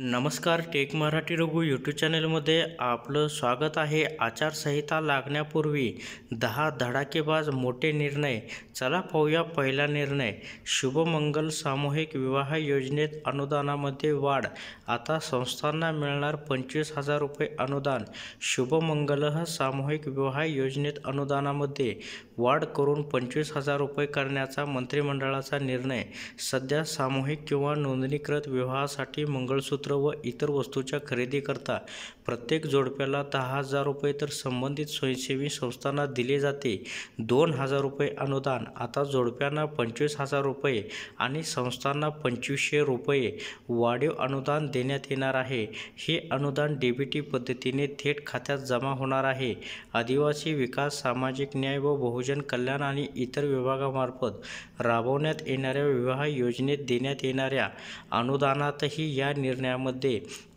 नमस्कार, take Marathi Raghu YouTube चॅनलमध्ये आपलं स्वागत आहे। आचारसंहिता लागण्यापूर्वी 10 धडाकेबाज मोठे निर्णय। चला पाहूया पहिला निर्णय। शुभमंगल सामूहिक विवाह योजनेत अनुदानामध्ये वाढ। आता संस्थांना मिळणार 25,000 रुपये अनुदान। शुभमंगल सामूहिक विवाह योजनेत अनुदानामध्ये वाढ करून 25,000 रुपये करण्याचा मंत्रिमंडळाचा निर्णय। सध्या सामूहिक किंवा नोंदणीकृत विवाहासाठी मंगळसूत्र व इतर वस्तूच्या खरेदीकरता प्रत्येक जोडप्याला 10,000 रुपये तर संबंधित स्वयंसेवी संस्थांना दिले जाते 2,000 रुपये अनुदान। आता जोडप्यांना 25,000 रुपये आणि संस्थांना 2,500 रुपये वाढीव अनुदान देण्यात येणार आहे। हे अनुदान डीबीटी पद्धतीने थेट खात्यात जमा होणार आहे। आदिवासी विकास, सामाजिक न्याय व बहुजन कल्याण आणि इतर विभागामार्फत राबवण्यात येणाऱ्या विवाह योजनेत देण्यात येणाऱ्या अनुदानातही या निर्णयामध्ये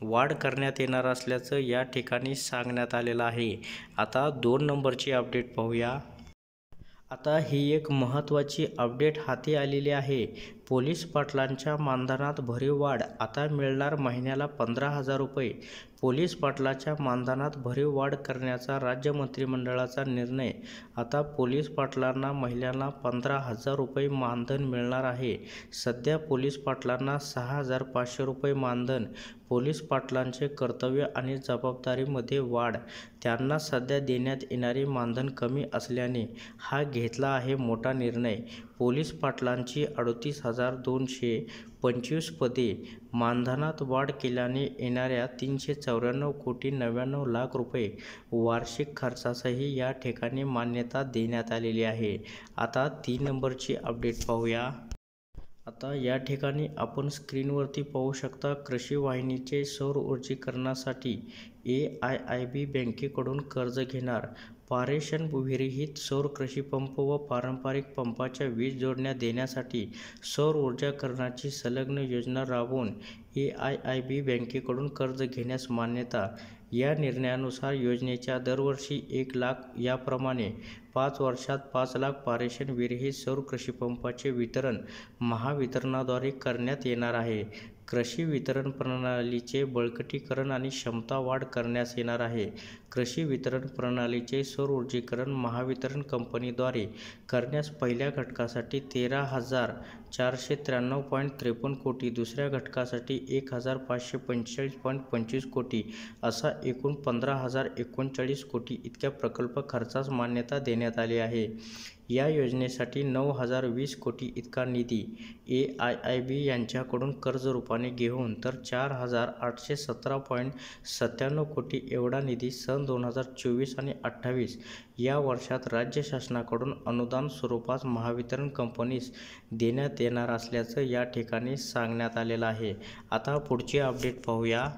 वाढ करण्यात येणार असल्याचं या ठिकाणी सांगण्यात आलेलं आहे। आता 2 नंबरची अपडेट पाहूया। आता ही एक महत्त्वाची अपडेट हाती आलेली आहे। पोलीस पाटलांच्या मानधनात भरीव वाढ। आता मिळणार महिन्याला 15,000 रुपये। पोलीस पाटलाच्या मानधनात भरीव वाढ करण्याचा राज्य मंत्रिमंडळाचा निर्णय। आता पोलीस पाटलांना महिन्याला 15,000 रुपये मानधन मिळणार आहे। सध्या पोलीस पाटलांना 6,500 रुपये मानधन। पोलीस पाटलांचे कर्तव्य आणि जबाबदारीमध्ये वाढ। त्यांना सध्या देण्यात येणारे मानधन कमी असल्याने हा घेतला आहे मोठा निर्णय। पोलीस पाटलांची 38,225 पदे मानधनात वाढ केल्याने येणाऱ्या 394 कोटी 99 लाख रुपये वार्षिक खर्चासही या ठिकाणी मान्यता देण्यात आलेली आहे। आता 3 नंबरची अपडेट पाहूया। आता या ठिकाणी आपण स्क्रीनवरती पाहू शकता, कृषी वाहिनीचे सौर ऊर्जीकरणासाठी AIIB बँकेकडून कर्ज घेणार। पारेषण विरहित सौर कृषी पंप व पारंपरिक पंपाच्या वीज जोडण्या देण्यासाठी सौर ऊर्जाकरणाची संलग्न योजना राबवून AIIB बँकेकडून कर्ज घेण्यास मान्यता। या निर्णयानुसार योजनेच्या दरवर्षी 1 लाख याप्रमाणे 5 वर्षात 5 लाख पारेषण विरहित सौर कृषीपंपाचे वितरण महावितरणाद्वारे करण्यात येणार आहे। कृषी वितरण प्रणालीचे बळकटीकरण आणि क्षमता वाढ करण्यास येणार आहे। कृषी वितरण प्रणालीचे सौर ऊर्जीकरण महावितरण कंपनीद्वारे करण्यास पहिल्या घटकासाठी 13,493.53 कोटी, दुसऱ्या घटकासाठी 1,545.25 कोटी असा एकूण 15,039 कोटी इतक्या प्रकल्प खर्चास मान्यता देण्यात आली आहे। या योजनेसाठी 9,020 कोटी इतका निधी AIIB यांच्याकडून कर्ज रूपाने घेऊन तर 4,817.97 कोटी एवढा निधी सन 2024 आणि 28 या वर्षात राज्य शासनाकडून अनुदान स्वरूपात महावितरण कंपनीस देण्यात येणार असल्याचं या ठिकाणी सांगण्यात आलेलं आहे। आता पुढची अपडेट पाहूया।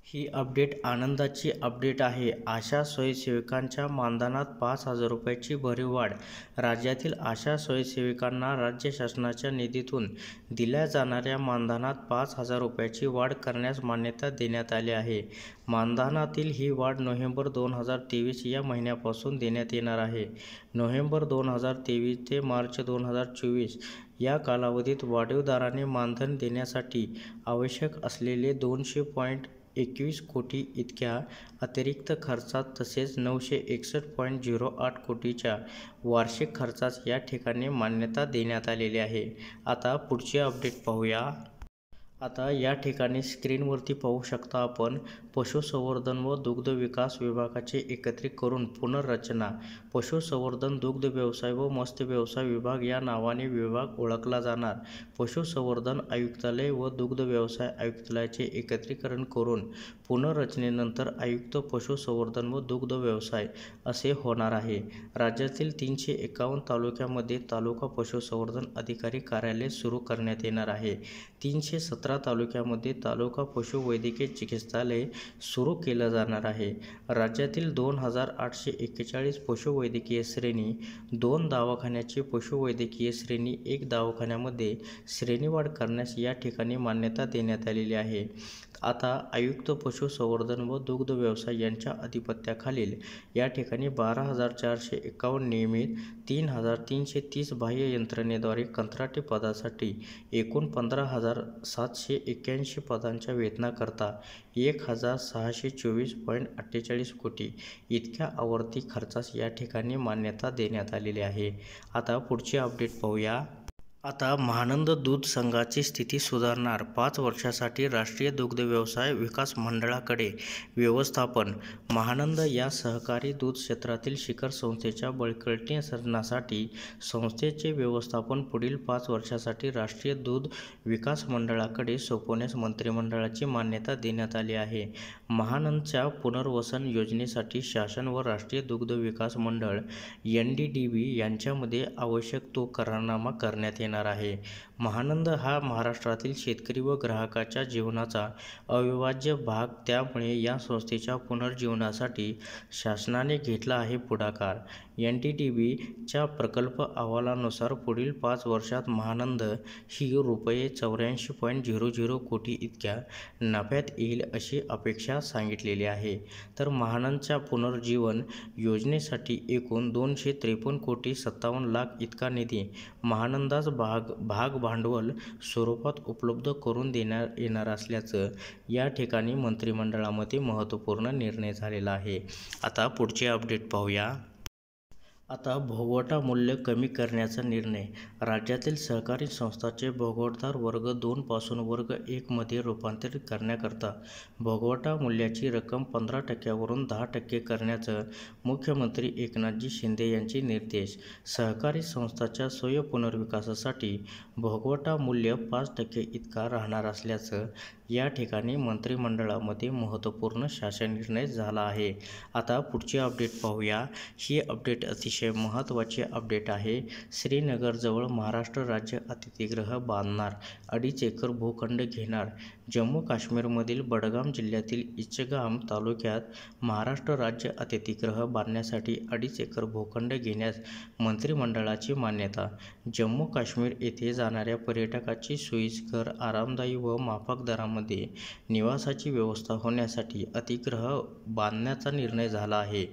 ही अपडेट आनंदाची अपडेट आहे। आशा स्वयंसेविकांच्या मानधनात 5,000 रुपयाची भरीव वाढ। राज्यातील आशा स्वयंसेविकांना राज्य शासनाच्या निधीतून दिल्या जाणाऱ्या मानधनात 5,000 रुपयाची वाढ करण्यास मान्यता देण्यात आली आहे। मानधनातील ही वाढ नोव्हेंबर 2023 या महिन्यापासून देण्यात येणार आहे। नोव्हेंबर 2023 ते मार्च 2024 या कालावधीत वाढीव दराने मानधन देण्यासाठी आवश्यक असलेले 200.21 कोटी इतक्या अतिरिक्त खर्चात तसेच 961.08 कोटीच्या वार्षिक खर्चास या ठिकाणी मान्यता देण्यात आलेली आहे। आता पुढची अपडेट पाहूया। आता या ठिकाणी स्क्रीनवरती पाहू शकता आपण, पशुसंवर्धन व दुग्ध विकास विभागाचे एकत्रित करून पुनर्रचना। पशुसंवर्धन, दुग्ध व्यवसाय व मत्स्य व्यवसाय विभाग या नावाने विभाग ओळखला जाणार। पशुसंवर्धन आयुक्तालय व दुग्ध व्यवसाय आयुक्तालयाचे एकत्रीकरण करून पुनर्रचनेनंतर आयुक्त पशुसंवर्धन व दुग्ध व्यवसाय असे होणार आहे। राज्यातील 351 तालुक्यामध्ये तालुका पशुसंवर्धन अधिकारी कार्यालय सुरू करण्यात येणार आहे। 317 तालुक्यामध्ये तालुका पशुवैद्यकीय चिकित्सालय सुरू केलं जाणार आहे। राज्यातील 2,841 पशुवैद्यकीय श्रेणी, 2 दवाखान्याची पशुवैद्यकीय श्रेणी, 1 दवाखान्यामध्ये श्रेणीवाढ करण्यास या ठिकाणी मान्यता देण्यात आलेली आहे। आता आयुक्त पशुसंवर्धन व दुग्ध व्यवसाय यांच्या अधिपत्याखालील या ठिकाणी 12,451 नियमित, 3,330 बाह्य यंत्रणेद्वारे कंत्राटी पदासाठी एकूण 15,781 पदांच्या वेतनाकरता 1,624.48 कोटी इतक्या आवर्ती खर्चास या ठिकाणी मान्यता देण्यात आलेली आहे. आता पुढची अपडेट पाहूया. आता महानंद दूध संघाची स्थिती सुधारणार, 5 वर्षासाठी राष्ट्रीय दुग्ध व्यवसाय विकास मंडळाकडे व्यवस्थापन. महानंद या सहकारी दूध क्षेत्रातील शिखर संस्थेच्या बळकटीकरणासाठी संस्थेचे व्यवस्थापन पुढील 5 वर्षासाठी राष्ट्रीय दूध विकास मंडळाकडे सोपवण्यास मंत्रिमंडळाची मान्यता देण्यात आली आहे. महानंदच्या पुनर्वसन योजनेसाठी शासन व राष्ट्रीय दुग्ध विकास मंडळ NDDB यांच्यामध्ये आवश्यक तो करारनामा करण्यात येणार आहे. महानंद हा महाराष्ट्रातील शेतकरी व ग्राहकाच्या जीवनाचा अविभाज्य भाग, त्यामुळे या संस्थेच्या पुनर्जीवनासाठी शासनाने घेतला आहे पुढाकार. NDDBच्या प्रकल्प अहवालानुसार पुढील 5 वर्षात महानंद ही रुपये 84.00 कोटी इतक्या नफ्यात येईल अशी अपेक्षा सांगितलेली आहे. तर महानंदच्या पुनर्जीवन योजनेसाठी एकूण 253 कोटी 57 लाख इतका निधी महानंदास भाग भांडवल स्वरूपात उपलब्ध करून देण्यात येणार असल्याचं या ठिकाणी मंत्रिमंडळामध्ये महत्त्वपूर्ण निर्णय झालेला आहे. आता पुढचे अपडेट पाहूया. आता भोगवटा मूल्य कमी करण्याचा निर्णय. राज्यातील सहकारी संस्थांचे भोगवटदार वर्ग 2 पासून वर्ग 1 मध्ये रूपांतरित करण्याकरता भोगवटा मूल्याची रक्कम 15% वरून 10% करण्याचं मुख्यमंत्री एकनाथजी शिंदे यांचे निर्देश. सहकारी संस्थांच्या स्वयं पुनर्विकासासाठी भोगवटा मूल्य 5% इतका राहणार असल्याचं या ठिकाणी मंत्रिमंडळामध्ये महत्त्वपूर्ण शासन निर्णय झाला आहे. आता पुढची अपडेट पाहूया. ही अपडेट अतिशय महत्त्वाची अपडेट आहे. श्रीनगरजवळ महाराष्ट्र राज्य अतिथीगृह बांधणार, 2.5 एकर भूखंड घेणार. जम्मू काश्मीरमधील बडगाम जिल्ह्यातील इचगाम तालुक्यात महाराष्ट्र राज्य अतिथीगृह बांधण्यासाठी 2.5 एकर भूखंड घेण्यास मंत्रिमंडळाची मान्यता. जम्मू काश्मीर येथे जाणाऱ्या पर्यटकाची सोयीस्कर, आरामदायी व माफक दरामध्ये निवासाची व्यवस्था होण्यासाठी अतिथीगृह बांधण्याचा निर्णय झाला आहे.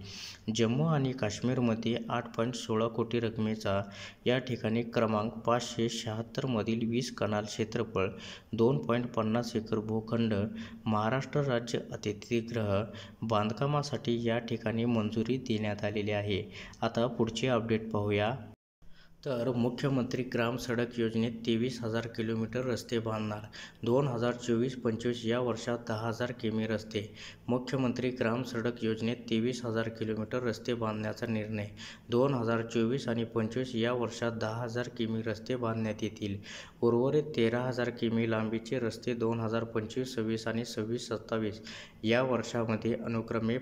जम्मू आणि काश्मीरमध्ये 8.16 कोटी रकमेचा या ठिकाणी क्रमांक 576 मधील 20 कनाल क्षेत्रफळ, 2.50 एकर भूखंड महाराष्ट्र राज्य अतिथीगृह बांधकामासाठी या ठिकाणी मंजुरी देण्यात आलेली आहे. आता पुढचे अपडेट पाहूया. तर मुख्यमंत्री ग्राम सडक योजनेत 23,000 किलोमीटर रस्ते बांधणार. 2024-25 या वर्षात 10,000 किमी रस्ते. मुख्यमंत्री ग्राम सडक योजनेत 23,000 किलोमीटर रस्ते बांधण्याचा निर्णय. 2024 आणि 25 या वर्षात 10,000 किमी रस्ते बांधण्यात येतील. उर्वरित 13,000 किमी लांबीचे रस्ते 2025-26 आणि 26-27 या वर्षांमध्ये अनुक्रमे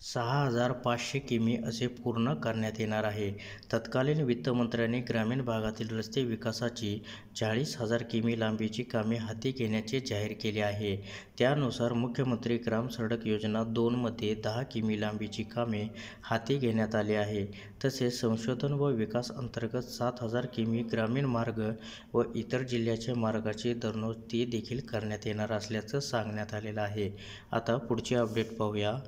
6,500 किमी असे पूर्ण करण्यात येणार आहे. तत्कालीन वित्तमंत्र्यांनी ग्रामीण भागातील रस्ते विकासाची 40,000 किमी लांबीची कामे हाती घेण्याचे जाहीर केले आहे. त्यानुसार मुख्यमंत्री ग्राम सडक योजना 2 मध्ये 10 किमी लांबीची कामे हाती घेण्यात आली आहे. तसेच संशोधन व विकास अंतर्गत 7,000 किमी ग्रामीण मार्ग व इतर जिल्ह्याच्या मार्गाची दरनोंदी देखील करण्यात येणार असल्याचं सांगण्यात आलेलं आहे. आता पुढचे अपडेट पाहूया.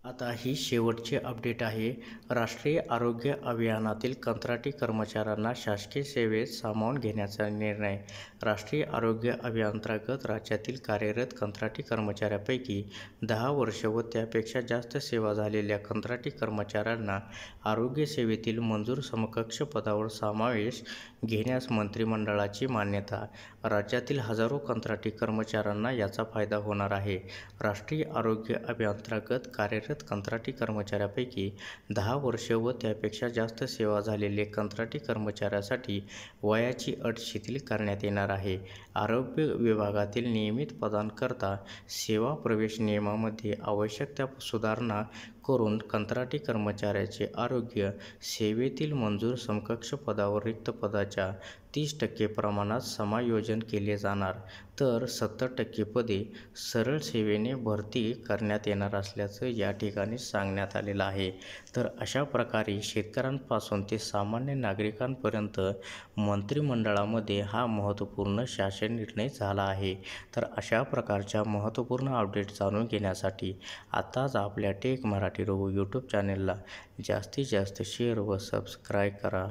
आता ही शेवटची अपडेट आहे. राष्ट्रीय आरोग्य अभियानातील कंत्राटी कर्मचाऱ्यांना शासकीय सेवेत सामावून घेण्याचा निर्णय. राष्ट्रीय आरोग्य अभियानांतर्गत राज्यातील कार्यरत कंत्राटी कर्मचाऱ्यांपैकी 10 वर्ष व त्यापेक्षा जास्त सेवा झालेल्या कंत्राटी कर्मचाऱ्यांना आरोग्य सेवेतील मंजूर समकक्ष पदावर समावेश घेण्यास मंत्रिमंडळाची मान्यता. राज्यातील हजारो कंत्राटी कर्मचाऱ्यांना याचा फायदा होणार आहे. राष्ट्रीय आरोग्य अभियानांतर्गत कार्यरत कंत्राटी कर्मचाऱ्यांपैकी 10 वर्ष व त्यापेक्षा जास्त सेवा झालेले कंत्राटी कर्मचाऱ्यांसाठी वयाची अट शिथिल करण्यात येणार आहे. आरोग्य विभागातील नियमित पदांकरता सेवा प्रवेश नियमामध्ये आवश्यक त्या सुधारणा करून कंत्राटी कर्मचाऱ्याचे आरोग्य सेवेतील मंजूर समकक्ष पदावर रिक्त पदाच्या 30% प्रमाणात समायोजन केले जाणार, तर 70% पदे सरळ सेवेने भरती करण्यात येणार असल्याचं या ठिकाणी सांगण्यात आलेलं आहे. तर अशा प्रकारे शेतकऱ्यांपासून ते सामान्य नागरिकांपर्यंत मंत्रिमंडळामध्ये हा महत्त्वपूर्ण शासन निर्णय झाला आहे. तर अशा प्रकारच्या महत्त्वपूर्ण अपडेट जाणून घेण्यासाठी आताच आपल्या टेक मराठी रघु यूट्यूब चॅनेलला जास्तीत जास्त शेअर व सबस्क्राईब करा.